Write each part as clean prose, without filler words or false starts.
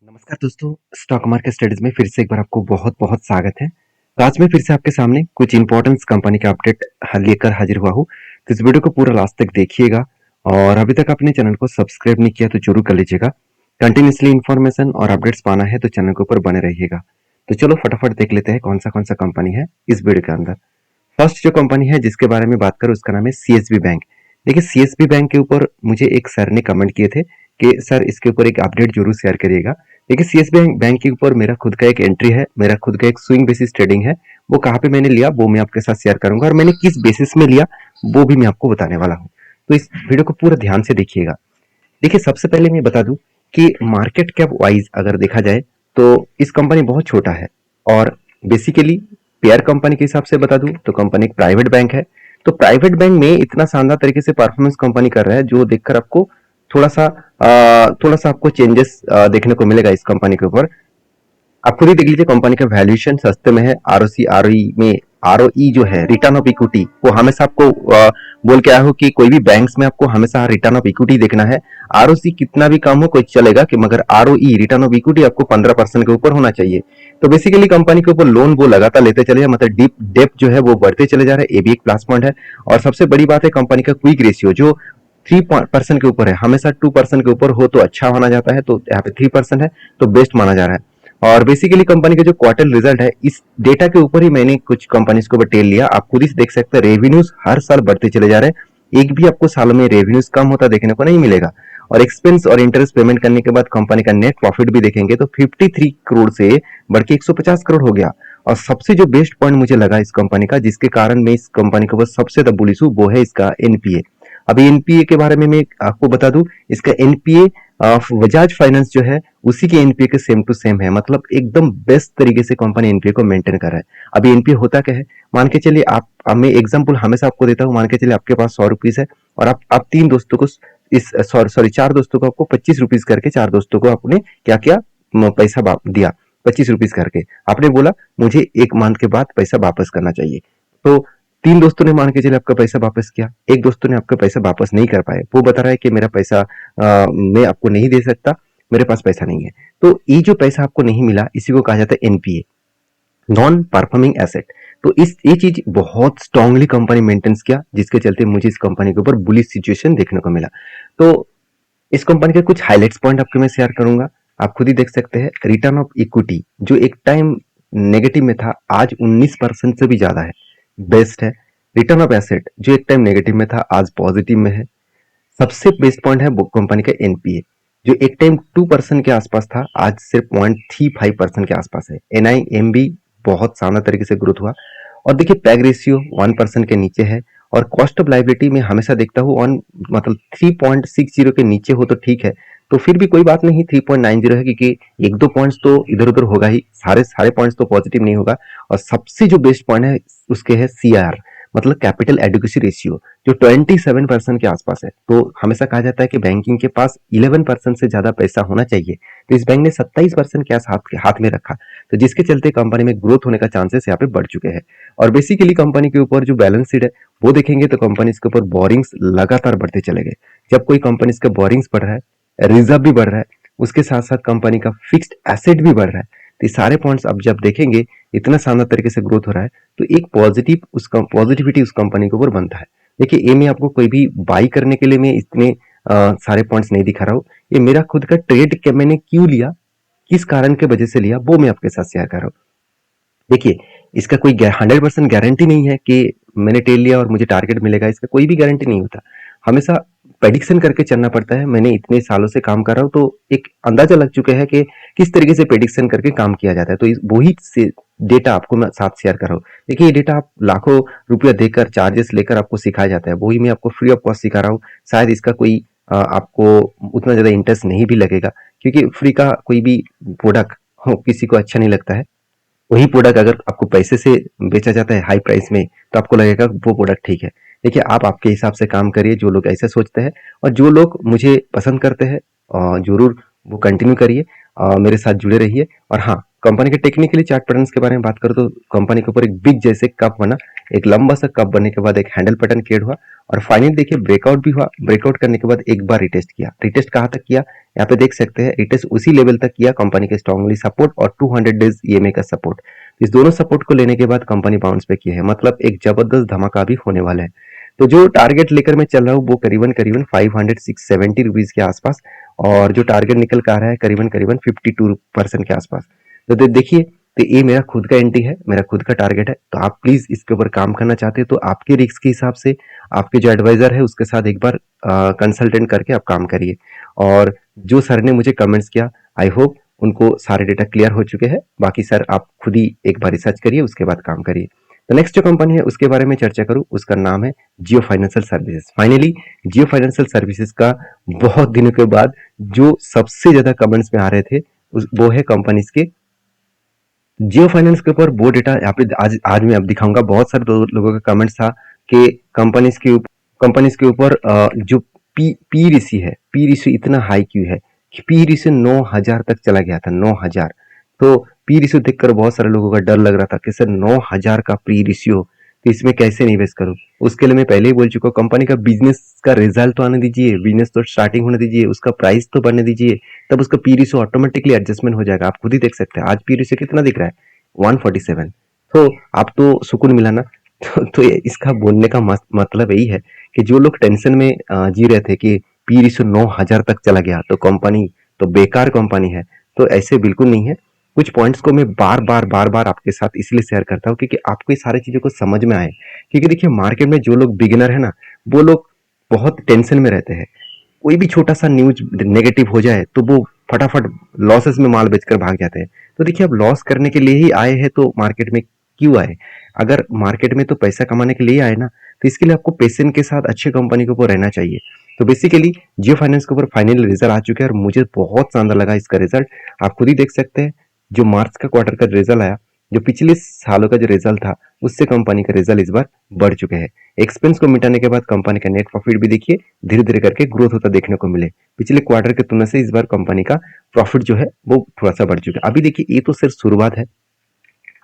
नमस्कार दोस्तों, stock market studies में फिर से एक बार आपको बहुत बहुत स्वागत है। तो आज मैं फिर से आपके सामने कुछ इंपॉर्टेंट कंपनी का अपडेट लेकर हाजिर हुआ हूँ। तो इस वीडियो को पूरा लास्ट तक देखिएगा और अभी तक अपने चैनल को सब्सक्राइब नहीं किया तो जरूर कर लीजिएगा। कंटिन्यूसली इन्फॉर्मेशन और अपडेट्स पाना है तो चैनल के ऊपर बने रहिएगा। तो चलो फटाफट देख लेते हैं कौन सा कंपनी है इस वीडियो के अंदर। फर्स्ट जो कंपनी है जिसके बारे में बात करूं उसका नाम है सीएसबी बैंक। देखिए सीएसबी बैंक के ऊपर मुझे एक सर ने कमेंट किए थे कि सर इसके ऊपर एक अपडेट जरूर शेयर करिएगा। देखिए सीएसबी बैंक के ऊपर मेरा खुद का एक एंट्री है, मेरा खुद का एक स्विंग बेसिस ट्रेडिंग है। वो कहाँ पे मैंने लिया वो मैं आपके साथ शेयर करूंगा और मैंने किस बेसिस में लिया वो भी मैं आपको बताने वाला हूँ। तो इस वीडियो को पूरा ध्यान से देखिएगा। देखिए सबसे पहले मैं बता दूं कि मार्केट कैप वाइज अगर देखा जाए तो इस कंपनी बहुत छोटा है और बेसिकली पेयर कंपनी के हिसाब से बता दूं तो कंपनी एक प्राइवेट बैंक है। तो प्राइवेट बैंक में इतना शानदार तरीके से परफॉर्मेंस कंपनी कर रहा है जो देखकर आपको थोड़ा सा आपको चेंजेस देखने को मिलेगा इस कंपनी के ऊपर। आप खुद ही देख लीजिए कंपनी का वैल्यूएशन सस्ते में है। आरओसी आरओई में आरओई जो है रिटर्न ऑफ इक्विटी वो हमेशा आपको बोल के आया हो कि कोई भी बैंक्स में आपको हमेशा रिटर्न ऑफ इक्विटी देखना है। आरओसी कितना भी कम हो कोई चलेगा कि मगर आरओई रिटर्न ऑफ इक्विटी आपको 15% के ऊपर होना चाहिए। तो बेसिकली कंपनी के ऊपर लोन वो लगातार लेते चले जाए, मतलब डीप डेप जो है वो बढ़ते चले जा रहे हैं। ये भी एक प्लस पॉइंट है। और सबसे बड़ी बात है कंपनी का क्विक रेशियो जो 3% के ऊपर है। हमेशा 2% के ऊपर हो तो अच्छा माना जाता है, तो यहाँ पे 3% है तो बेस्ट माना जा रहा है। और बेसिकली कंपनी का जो क्वार्टर रिजल्ट है इस डेटा के ऊपर ही मैंने कुछ कंपनीज को डिटेल लिया। आप खुद ही देख सकते हैं रेवेन्यूज हर साल बढ़ते चले जा रहे हैं। एक भी आपको साल में रेवेन्यूज कम होता देखने को नहीं मिलेगा। और एक्सपेंस और इंटरेस्ट पेमेंट करने के बाद कंपनी का नेट प्रॉफिट भी देखेंगे तो 53 करोड़ से बढ़ के 150 करोड़ हो गया। और सबसे जो बेस्ट पॉइंट मुझे लगा इस कंपनी का, जिसके कारण मैं इस कंपनी के ऊपर सबसे ज्यादा बुलिश हूँ, वो है इसका एनपीए। अभी एनपीए के बारे में मैं आपको बता दूं, इसका एनपीए बजाज फाइनेंस जो है उसी के एनपीए के सेम टू सेम है। मतलब एकदम बेस्ट तरीके से कंपनी एनपीए को मेंटेन कर रहा है। अभी एनपीए होता क्या है, मान के चलिए आप, मैं एग्जांपल हमेशा आपको देता हूँ। मान के चलिए आपके पास 100 रुपीज है और आप तीन दोस्तों को इस सॉरी चार दोस्तों को आपको 25 रुपीज करके, चार दोस्तों को आपने क्या किया, पैसा दिया 25 रुपीज करके। आपने बोला मुझे एक मंथ के बाद पैसा वापस करना चाहिए। तो तीन दोस्तों ने मान के चलिए आपका पैसा वापस किया, एक दोस्तों ने आपका पैसा वापस नहीं कर पाए। वो बता रहा है कि मेरा पैसा मैं आपको नहीं दे सकता, मेरे पास पैसा नहीं है। तो ये जो पैसा आपको नहीं मिला इसी को कहा जाता है एनपीए, नॉन परफॉर्मिंग एसेट। तो इस ये चीज बहुत स्ट्रांगली कंपनी मेंटेन्स किया, जिसके चलते मुझे इस कंपनी के ऊपर बुलिश सिचुएशन देखने को मिला। तो इस कंपनी के कुछ हाइलाइट्स पॉइंट आपके मैं शेयर करूंगा। आप खुद ही देख सकते हैं रिटर्न ऑफ इक्विटी जो एक टाइम नेगेटिव में था आज 19% से भी ज्यादा है, बेस्ट है। रिटर्न ऑफ एसेट जो एक टाइम नेगेटिव में था आज पॉजिटिव में है। सबसे बेस्ट पॉइंट है कंपनी का एनपीए जो एक टाइम 2% के आसपास था आज सिर्फ 0.35% के आसपास है। एनआईएमबी बहुत शानदार तरीके से ग्रोथ हुआ। और देखिए पैग रेशियो 1% के नीचे है। और कॉस्ट ऑफ लाइबिलिटी में हमेशा देखता हूँ ऑन, मतलब 3.60 के नीचे हो तो ठीक है, तो फिर भी कोई बात नहीं। 3.90 है क्योंकि एक दो पॉइंट्स तो इधर उधर होगा ही, सारे सारे पॉइंट्स तो पॉजिटिव नहीं होगा। और सबसे जो बेस्ट पॉइंट है उसके है सीआर, मतलब कैपिटल एडिक्वेसी रेशियो जो 27% के आसपास है। तो हमेशा कहा जाता है कि बैंकिंग के पास 11% से ज्यादा पैसा होना चाहिए, तो इस बैंक ने 27% कैश हाथ में रखा, तो जिसके चलते कंपनी में ग्रोथ होने का चांसेस यहाँ पे बढ़ चुके हैं। और बेसिकली कंपनी के ऊपर जो बैलेंस शीट है वो देखेंगे तो कंपनी के ऊपर बोरिंग्स लगातार बढ़ते चले गए। जब कोई कंपनी का बोरिंग्स बढ़ रहा है, रिजर्व भी बढ़ रहा है, उसके साथ साथ कंपनी का फिक्स्ड एसेट भी बढ़ रहा है, तो ये सारे पॉइंट्स अब जब देखेंगे इतना शानदार तरीके से ग्रोथ हो रहा है तो एक पॉजिटिविटी उस कंपनी के ऊपर बनता है। देखिए ये मैं आपको कोई भी बाई करने के लिए मैं इतने सारे पॉइंट्स नहीं दिखा रहा हूँ। ये मेरा खुद का ट्रेड के मैंने क्यों लिया, किस कारण के वजह से लिया, वो मैं आपके साथ शेयर कर रहा हूँ। देखिए इसका कोई 100% गारंटी नहीं है कि मैंने ट्रेड लिया और मुझे टारगेट मिलेगा, इसका कोई भी गारंटी नहीं होता। हमेशा प्रेडिक्शन करके चलना पड़ता है। मैंने इतने सालों से काम कर रहा हूँ तो एक अंदाजा लग चुका है कि किस तरीके से प्रेडिक्शन करके काम किया जाता है। तो वही से डेटा आपको मैं साथ शेयर कर रहा हूँ। देखिए ये डेटा आप लाखों रुपया देकर चार्जेस लेकर आपको सिखाया जाता है, वही मैं आपको फ्री ऑफ कॉस्ट सिखा रहा हूँ। शायद इसका कोई आपको उतना ज्यादा इंटरेस्ट नहीं भी लगेगा, क्योंकि फ्री का कोई भी प्रोडक्ट हो किसी को अच्छा नहीं लगता है। वही प्रोडक्ट अगर आपको पैसे से बेचा जाता है हाई प्राइस में तो आपको लगेगा वो प्रोडक्ट ठीक है। देखिए आप आपके हिसाब से काम करिए, जो लोग ऐसे सोचते हैं और जो लोग मुझे पसंद करते हैं जरूर वो कंटिन्यू करिए, मेरे साथ जुड़े रहिए। और हाँ, कंपनी के टेक्निकली चार्ट पैटर्न्स के बारे में बात करूँ तो कंपनी के ऊपर एक बिग जैसे कप बना, एक लंबा सा कप बनने के बाद एक हैंडल पैटर्न क्रिएट हुआ और फाइनली देखिए ब्रेकआउट भी हुआ। ब्रेकआउट करने के बाद एक बार रिटेस्ट किया। रिटेस्ट कहाँ तक किया, यहाँ पे देख सकते हैं रिटेस्ट उसी लेवल तक किया, कंपनी के स्ट्रांगली सपोर्ट और 200 डेज ईएमए का सपोर्ट। इस दोनों सपोर्ट को लेने के बाद कंपनी बाउंस पे की है, मतलब एक जबरदस्त धमाका भी होने वाला है। तो जो टारगेट लेकर मैं चल रहा हूँ वो करीबन करीबन 500-670 रुपीज के आसपास, और जो टारगेट निकल कर आ रहा है करीबन करीबन 52% के आसपास। तो देखिए, तो ये मेरा खुद का एंट्री है, मेरा खुद का टारगेट है। तो आप प्लीज इसके ऊपर काम करना चाहते हैं तो आपके रिस्क के हिसाब से आपके जो एडवाइजर है उसके साथ एक बार कंसल्टेंट करके आप काम करिए। और जो सर ने मुझे कमेंट्स किया, आई होप उनको सारे डेटा क्लियर हो चुके हैं। बाकी सर आप खुद ही एक बार रिसर्च करिए, उसके बाद काम करिए। तो नेक्स्ट जो कंपनी है उसके बारे में चर्चा करूं, उसका नाम है जियो फाइनेंशियल सर्विसेज। फाइनली जियो फाइनेंशियल सर्विसेज का बहुत दिनों के बाद जो सबसे ज्यादा कमेंट्स में आ रहे थे वो है कंपनीज के जियो फाइनेंस के ऊपर। वो डेटा यहाँ पे आज मैं अब दिखाऊंगा। बहुत सारे लोगों का कमेंट्स था कि कंपनीज के ऊपर जो पी रिसी है, पी रिसी इतना हाई क्यों है कि पी रिसी 9,000 तक चला गया था, 9,000। तो पी रिशियो देखकर बहुत सारे लोगों का डर लग रहा था कि सर 9,000 का पी रिशियो, तो इसमें कैसे निवेश करूं। उसके लिए मैं पहले ही बोल चुका हूं, कंपनी का बिजनेस का रिजल्ट तो आने दीजिए, बिजनेस तो स्टार्टिंग होने दीजिए, उसका प्राइस तो बढ़ने दीजिए, तब उसका पी रिशियो ऑटोमेटिकली एडजस्टमेंट हो जाएगा। आप खुद ही देख सकते हैं आज पी रिशियो कितना दिख रहा है, 147। तो आप तो सुकून मिला ना। तो इसका बोलने का मतलब यही है कि जो लोग टेंशन में जी रहे थे कि पी रिशियो 9,000 तक चला गया तो कंपनी तो बेकार कंपनी है, तो ऐसे बिल्कुल नहीं है। कुछ पॉइंट्स को मैं बार बार आपके साथ इसलिए शेयर करता हूँ क्योंकि आपको ये सारी चीजों को समझ में आए। क्योंकि देखिए मार्केट में जो लोग बिगिनर है ना, वो लोग बहुत टेंशन में रहते हैं। कोई भी छोटा सा न्यूज नेगेटिव हो जाए तो वो फटाफट लॉसेस में माल बेचकर भाग जाते हैं। तो देखिए अब लॉस करने के लिए ही आए हैं तो मार्केट में क्यों आए। अगर मार्केट में तो पैसा कमाने के लिए आए ना, तो इसके लिए आपको पेशेंस के साथ अच्छे कंपनी के ऊपर रहना चाहिए। तो बेसिकली जियो फाइनेंस के ऊपर फाइनली रिजल्ट आ चुके हैं और मुझे बहुत शानदार लगा इसका रिजल्ट। आप खुद ही देख सकते हैं जो मार्च का क्वार्टर का रिजल्ट आया, जो पिछले सालों का जो रिजल्ट था उससे कंपनी का रिजल्ट इस बार बढ़ चुके हैं। एक्सपेंस को मिटाने के बाद कंपनी का नेट प्रॉफिट भी देखिए धीरे धीरे करके ग्रोथ होता देखने को मिले। पिछले क्वार्टर की तुलना से इस बार कंपनी का प्रॉफिट जो है वो थोड़ा सा बढ़ चुका है। अभी देखिए ये तो सिर्फ शुरुआत है,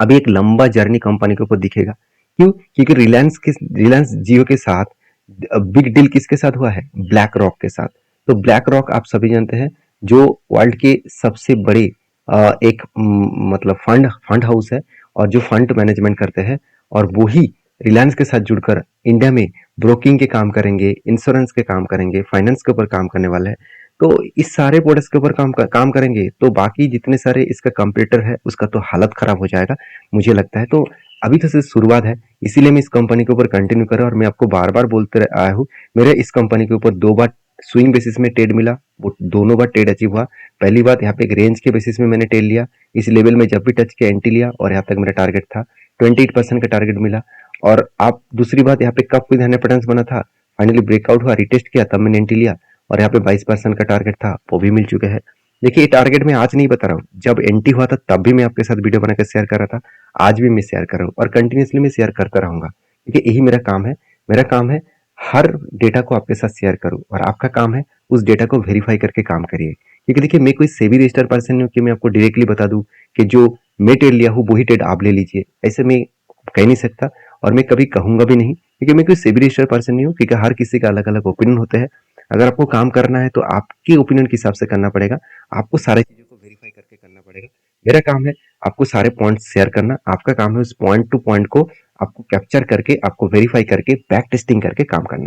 अभी एक लंबा जर्नी कंपनी के ऊपर दिखेगा। क्यों, क्योंकि रिलायंस जियो के साथ बिग डील किसके साथ हुआ है, ब्लैक रॉक के साथ। तो ब्लैक रॉक आप सभी जानते हैं जो वर्ल्ड के सबसे बड़े एक मतलब फंड हाउस है और जो फंड मैनेजमेंट करते हैं, और वो ही रिलायंस के साथ जुड़कर इंडिया में ब्रोकिंग के काम करेंगे, इंश्योरेंस के काम करेंगे, फाइनेंस के ऊपर काम करने वाले हैं। तो इस सारे प्रोडक्ट्स के ऊपर काम करेंगे तो बाकी जितने सारे इसका कंपटीटर है उसका तो हालत खराब हो जाएगा मुझे लगता है। तो अभी तो सिर्फ शुरुआत है, इसीलिए मैं इस कंपनी के ऊपर कंटिन्यू कर रहा हूँ और मैं आपको बार बार बोलते आया हूँ। मेरे इस कंपनी के ऊपर 2 बार स्विंग बेसिस में ट्रेड मिला, वो दोनों बार ट्रेड अचीव हुआ। पहली बात यहाँ पे एक रेंज के बेसिस में मैंने ट्रेड लिया, इस लेवल में जब भी टच किया एंट्री लिया और यहाँ तक मेरा टारगेट था 28% का टारगेट मिला। और आप दूसरी बात यहाँ पे कब कोई धन्य पैटर्न बना था, फाइनली ब्रेकआउट हुआ, रिटेस्ट किया, तब मैंने एंट्री लिया और यहाँ पे 22% का टारगेट था वो भी मिल चुके हैं। देखिए ये टारगेट मैं आज नहीं बता रहा हूँ, जब एंट्री हुआ था तब भी मैं आपके साथ वीडियो बनाकर शेयर कर रहा था, आज भी मैं शेयर कर रहा हूँ और कंटिन्यूसली मैं शेयर करता रहूंगा क्योंकि यही मेरा काम है। मेरा काम है हर डेटा को आपके साथ शेयर करूँ और आपका काम है उस डेटा को वेरीफाई करके काम करिए। क्योंकि देखिए मैं कोई सेबी रजिस्टर्ड पर्सन नहीं हूँ कि मैं आपको डायरेक्टली बता दूं कि जो मैं ट्रेड लिया हूँ वही ट्रेड आप ले लीजिए, ऐसे मैं कह नहीं सकता और मैं कभी कहूंगा भी नहीं क्योंकि मैं कोई सेबी रजिस्टर्ड पर्सन नहीं हूँ। क्योंकि हर किसी का अलग अलग ओपिनियन होते हैं। अगर आपको काम करना है तो आपके ओपिनियन के हिसाब से करना पड़ेगा, आपको सारी चीजों को वेरीफाई करके करना पड़ेगा। मेरा काम है आपको सारे पॉइंट शेयर करना, आपका काम है उस पॉइंट टू पॉइंट को आपको कैप्चर करके आपको वेरीफाई करके बैक टेस्टिंग करके काम करना।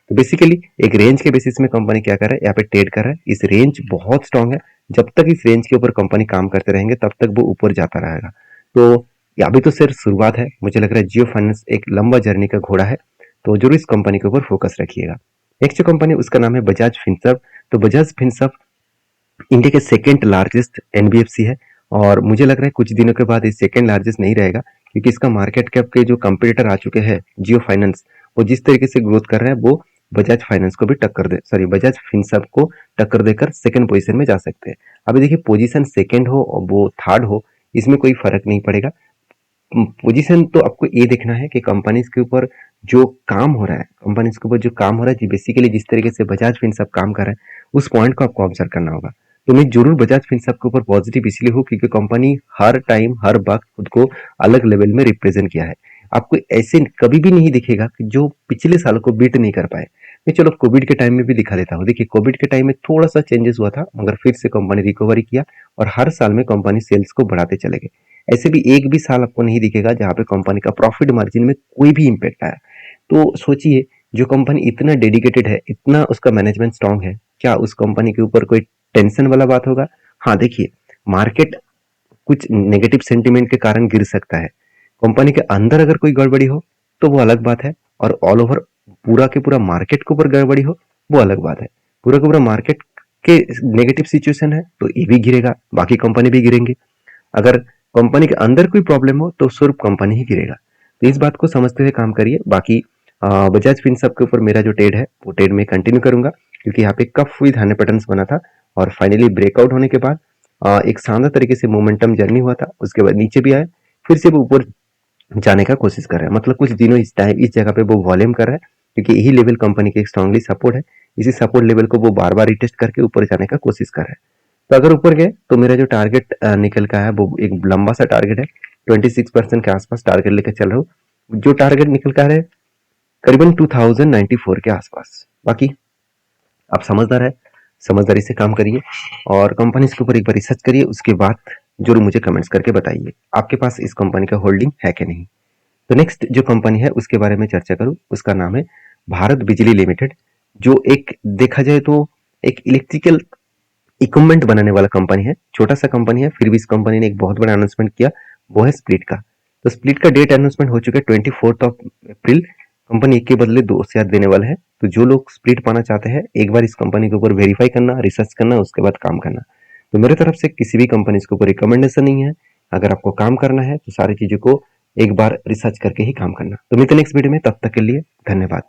तो बेसिकली एक रेंज के बेसिस में कंपनी क्या कर रहा है, यहाँ पे ट्रेड कर रहा है। इस रेंज बहुत स्ट्रांग है, जब तक इस रेंज के ऊपर कंपनी काम करते रहेंगे तब तक वो ऊपर जाता रहेगा। तो अभी तो सिर्फ शुरुआत है, मुझे लग रहा है जियो फाइनेंस एक लंबा जर्नी का घोड़ा है, तो जरूर इस कंपनी के ऊपर फोकस रखिएगा। नेक्स्ट जो कंपनी उसका नाम है बजाज फिनसर्व। तो बजाज फिनसर्व इंडिया के सेकेंड लार्जेस्ट एनबीएफसी है और मुझे लग रहा है कुछ दिनों के बाद ये सेकेंड लार्जेस्ट नहीं रहेगा क्योंकि इसका मार्केट कैप के जो कंपटीटर आ चुके हैं जियो फाइनेंस, वो जिस तरीके से ग्रोथ कर रहा है वो बजाज फाइनेंस को भी टक्कर दे, सॉरी बजाज फिनसर्व को टक्कर देकर सेकंड पोजीशन में जा सकते हैं। अभी देखिए पोजीशन सेकंड हो और वो थर्ड हो, इसमें कोई फर्क नहीं पड़ेगा। पोजीशन तो आपको ये देखना है कि कंपनीज के ऊपर जो काम हो रहा है, कंपनीज के ऊपर जो काम हो रहा है, बेसिकली जिस तरीके से बजाज फिनसर्व काम कर रहा है उस पॉइंट को आपको ऑब्जर्व करना होगा। तो मैं जरूर बजाज फिनसर्व के ऊपर पॉजिटिव इसलिए हूँ क्योंकि कंपनी हर टाइम हर वक्त खुद को अलग लेवल में रिप्रेजेंट किया है। आपको ऐसे कभी भी नहीं दिखेगा कि जो पिछले साल को बीट नहीं कर पाए। मैं चलो कोविड के टाइम में भी दिखा देता हूँ। देखिए कोविड के टाइम में थोड़ा सा चेंजेस हुआ था मगर फिर से कंपनी रिकवरी किया और हर साल में कंपनी सेल्स को बढ़ाते चले गए। ऐसे भी एक भी साल आपको नहीं दिखेगा जहाँ पे कंपनी का प्रॉफिट मार्जिन में कोई भी इम्पैक्ट आया। तो सोचिए जो कंपनी इतना डेडिकेटेड है, इतना उसका मैनेजमेंट स्ट्रांग है, क्या उस कंपनी के ऊपर कोई टेंशन वाला बात होगा? हाँ देखिए, मार्केट कुछ नेगेटिव सेंटिमेंट के कारण गिर सकता है। कंपनी के अंदर अगर कोई गड़बड़ी हो तो वो अलग बात है और ऑल ओवर पूरा के पूरा मार्केट के ऊपर गड़बड़ी हो वो अलग बात है। पूरा का पूरा मार्केट के नेगेटिव सिचुएशन है तो ये भी गिरेगा, बाकी कंपनी भी गिरेंगे। अगर कंपनी के अंदर कोई प्रॉब्लम हो तो सिर्फ कंपनी ही गिरेगा। तो इस बात को समझते हुए काम करिए। बाकी बजाज फिनसर्व के ऊपर मेरा जो ट्रेड है वो ट्रेड में कंटिन्यू करूंगा क्योंकि यहाँ पे कफ विद हंड्रेड पैटर्न्स बना था और फाइनली ब्रेकआउट होने के बाद एक शानदार तरीके से मोमेंटम जर्नी हुआ था। उसके बाद नीचे भी आया, फिर से वो ऊपर जाने का कोशिश कर रहा है। मतलब कुछ दिनों इस टाइम इस जगह पे वो वॉल्यूम कर रहा है क्योंकि यही लेवल कंपनी के स्ट्रांगली सपोर्ट है। इसी सपोर्ट लेवल को वो बार बार रिटेस्ट करके ऊपर जाने का कोशिश कर रहा है। तो अगर ऊपर गए तो मेरा जो टारगेट निकल का है वो एक लंबा सा टारगेट है। 26% के आसपास टारगेट लेकर चल रहा हूँ। जो टारगेट निकल का है करीबन 2094 के आसपास। बाकी आप समझदार है, समझदारी से काम करिए और कंपनी के ऊपर एक बार रिसर्च करिए। उसके बाद जरूर मुझे कमेंट्स करके बताइए आपके पास इस कंपनी का होल्डिंग है कि नहीं। तो नेक्स्ट जो कंपनी है उसके बारे में चर्चा करूं, उसका नाम है भारत बिजली लिमिटेड। जो एक देखा जाए तो एक इलेक्ट्रिकल इक्विपमेंट बनाने वाला कंपनी है। छोटा सा कंपनी है फिर भी इस कंपनी ने एक बहुत बड़ा अनाउंसमेंट किया, वो है स्प्लिट का। तो स्प्लिट का डेट अनाउंसमेंट हो चुका है 24 अप्रैल। कंपनी एक के बदले दो शेयर देने वाला है। तो जो लोग स्प्लिट पाना चाहते हैं एक बार इस कंपनी के ऊपर वेरीफाई करना, रिसर्च करना, उसके बाद काम करना। तो मेरे तरफ से किसी भी कंपनी के ऊपर रिकमेंडेशन नहीं है। अगर आपको काम करना है तो सारी चीजों को एक बार रिसर्च करके ही काम करना। तो मिलते हैं नेक्स्ट वीडियो में, तब तक के लिए धन्यवाद।